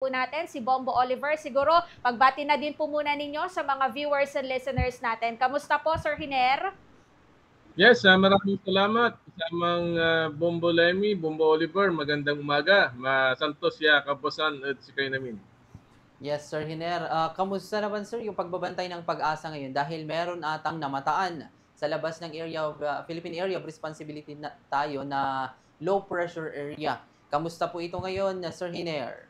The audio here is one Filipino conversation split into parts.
po natin, si Bombo Oliver. Siguro, pagbati na din po muna ninyo sa mga viewers and listeners natin. Kamusta po, Sir Hiner? Yes, maraming salamat. Kasamang Bombo Lemmy, Bombo Oliver, magandang umaga. Santos ya, Kabosan at si kayo namin. Yes, Sir Hiner. Kamusta naman, sir, yung pagbabantay ng Pag-asa ngayon? Dahil meron atang namataan sa labas ng Philippine Area of Responsibility tayo na low pressure area. Kamusta po ito ngayon, Sir Hiner?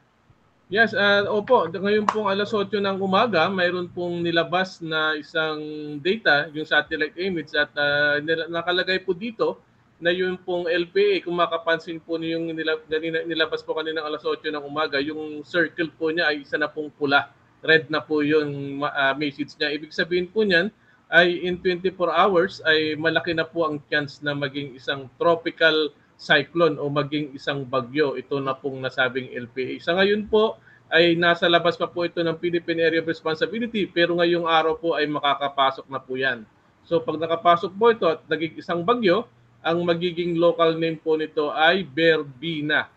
Yes, opo. Ngayon pong alas 8 ng umaga, mayroon pong nilabas na isang data, yung satellite image, at nakalagay po dito na yung pong LPA, kung makapansin po niyo yung nilabas po kanina alas 8 ng umaga, yung circle po niya ay isa na pong pula. Red na po yung message niya. Ibig sabihin po niyan ay in 24 hours ay malaki na po ang chance na maging isang tropical cyclone o maging isang bagyo. Ito na pong nasabing LPA. Sa ngayon po ay nasa labas pa po ito ng Philippine Area of Responsibility, pero ngayong araw po ay makakapasok na po yan. So pag nakapasok po ito at naging isang bagyo, ang magiging local name po nito ay Berbina.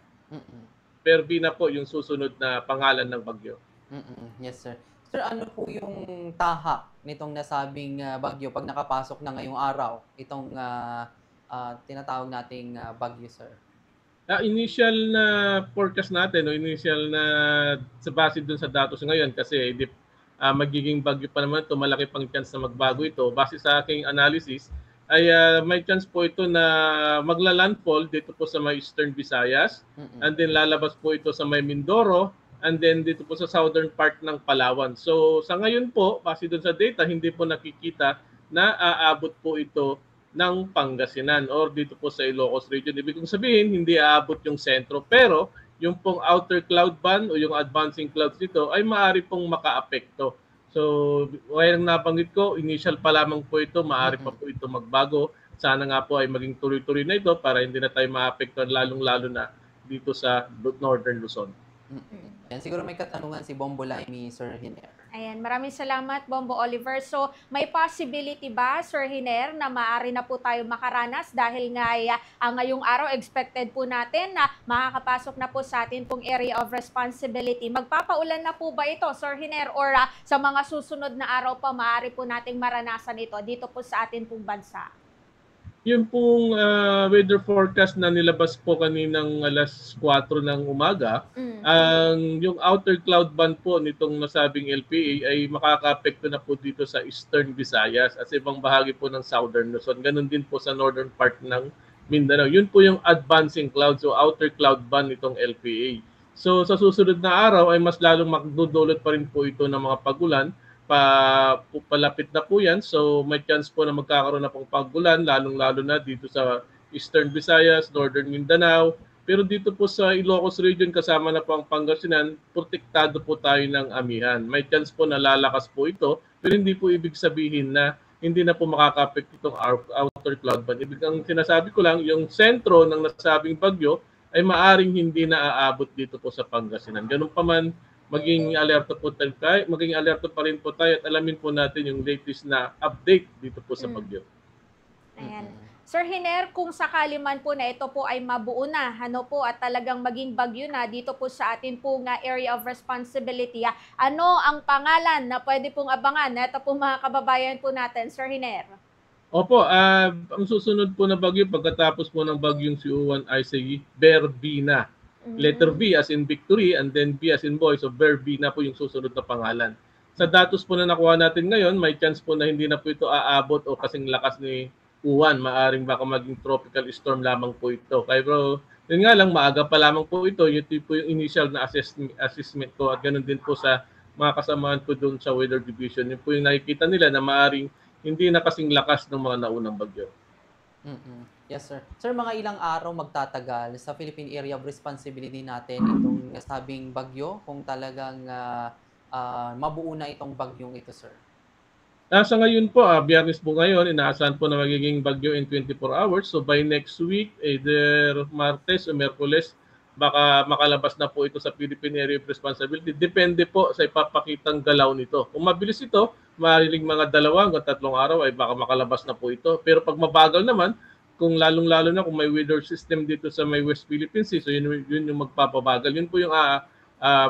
Berbina po yung susunod na pangalan ng bagyo. Yes, sir. Sir, ano po yung tahak nitong nasabing bagyo pag nakapasok na ngayong araw? Itong tinatawag nating bagyo, sir. Initial na forecast natin, o initial na sa base dun sa datos ngayon, kasi magiging bagyo pa naman ito, malaki pang chance na magbago ito. Base sa aking analysis, ay may chance po ito na magla-landfall dito po sa may Eastern Visayas, and then lalabas po ito sa may Mindoro, and then dito po sa southern part ng Palawan. So sa ngayon po, base doon sa data, hindi po nakikita na aabot po ito ng Pangasinan or dito po sa Ilocos region. Ibig kong sabihin, hindi aabot yung sentro, pero yung pong outer cloud band o yung advancing clouds dito ay maaari pong makaapekto. So, ngayong nabanggit ko, initial pa lamang po ito, maaari pa po ito magbago. Sana nga po ay maging tuloy-tuloy na ito para hindi na tayo maapektuhan, lalong-lalo na dito sa Northern Luzon. Yan, siguro may katanungan si Bombo Lemmy, Sir Hiner. Ayan, maraming salamat, Bombo Oliver. So, may possibility ba, Sir Hiner, na maaari na po tayo makaranas dahil nga ngayong araw expected po natin na makakapasok na po sa atin pong area of responsibility. Magpapaulan na po ba ito, Sir Hiner, or sa mga susunod na araw pa maaari po nating maranasan ito dito po sa atin pong bansa? Yung pong weather forecast na nilabas po kaninang alas 4 ng umaga, yung outer cloud band po nitong nasabing LPA ay makaka-apekto na po dito sa Eastern Visayas at sa ibang bahagi po ng Southern Luzon. Ganun din po sa northern part ng Mindanao. Yun po yung advancing clouds o outer cloud band nitong LPA. So sa susunod na araw ay mas lalong magdudulot pa rin po ito ng mga pagulan. Palapit na po yan, so may chance po na magkakaroon na pong pagulan, lalong-lalo na dito sa Eastern Visayas, Northern Mindanao. Pero dito po sa Ilocos region, kasama na po ang Pangasinan, protektado po tayo ng amihan. May chance po na lalakas po ito, pero hindi po ibig sabihin na hindi na po makaka-apekto itong outer cloud band. Ang sinasabi ko lang, yung sentro ng nasabing bagyo ay maaring hindi na aabot dito po sa Pangasinan. Ganun pa man, maging alerto pa rin po tayo at alamin po natin yung latest na update dito po sa bagyo. Ayan. Sir Hiner, kung sakali man po na ito po ay mabuo na, at talagang maging bagyo na dito po sa atin pong area of responsibility, ano ang pangalan na pwede pong abangan na ito po mga kababayan po natin, Sir Hiner? Opo, ang susunod po na bagyo pagkatapos po ng bagyong si Uwan ay si Berbina. Letter B as in victory and then B as in boy. So Berbina po yung susunod na pangalan. Sa datos po na nakuha natin ngayon, may chance po na hindi na po ito aabot o kasing lakas ni Uwan. Maaring baka maging tropical storm lamang po ito. Kaya bro, yun nga lang, maaga pa lamang po ito. Yun po yung initial na assessment ko at ganoon din po sa mga kasamahan ko doon sa Weather Division. Yun po yung nakikita nila na maaring hindi na kasing lakas ng mga naunang bagyo. Yes, sir. Sir, mga ilang araw magtatagal sa Philippine Area of Responsibility natin itong nasabing bagyo kung talagang mabuo na itong bagyong ito, sir? Sa ngayon po, Biyernes po ngayon, inaasahan po na magiging bagyo in 24 hours. So by next week, either Martes o Miyerkules, baka makalabas na po ito sa Philippine Area of Responsibility. Depende po sa ipapakitang galaw nito. Kung mabilis ito, maaaring mga 2 hanggang 3 araw ay baka makalabas na po ito. Pero pag mabagal naman, kung lalong-lalo na kung may weather system dito sa may West Philippine Sea, so yun yung magpapabagal. Yun po yung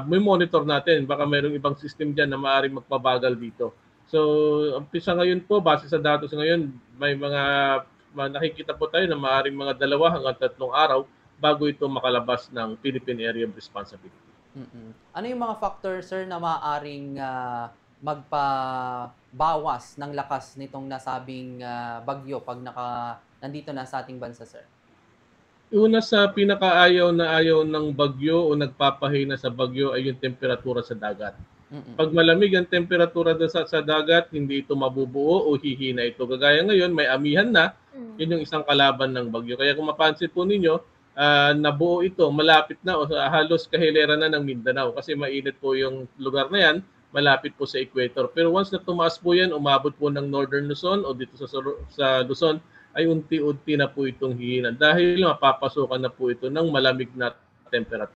may monitor natin. Baka mayroong ibang system dyan na maaaring magpabagal dito. So, umpisa ngayon po, base sa datos ngayon, may mga nakikita po tayo na maaaring mga 2 hanggang 3 araw bago ito makalabas ng Philippine Area of Responsibility. Ano yung mga factor, sir, na maaaring magpabawas ng lakas nitong nasabing bagyo pag nandito na sa ating bansa, sir? Una sa pinakaayaw na ayaw ng bagyo o nagpapahina sa bagyo ay yung temperatura sa dagat. Pag malamig ang temperatura sa dagat, hindi ito mabubuo o hihina ito. Kagaya ngayon, may amihan na, yun yung isang kalaban ng bagyo. Kaya kung mapansin po ninyo, nabuo ito, malapit na o halos kahilera na ng Mindanao kasi mainit po yung lugar na yan, malapit po sa equator. Pero once na tumaas po yan, umabot po ng Northern Luzon o dito sa Luzon, ay unti-unti na po itong hihina dahil mapapasukan na po ito ng malamig na temperature.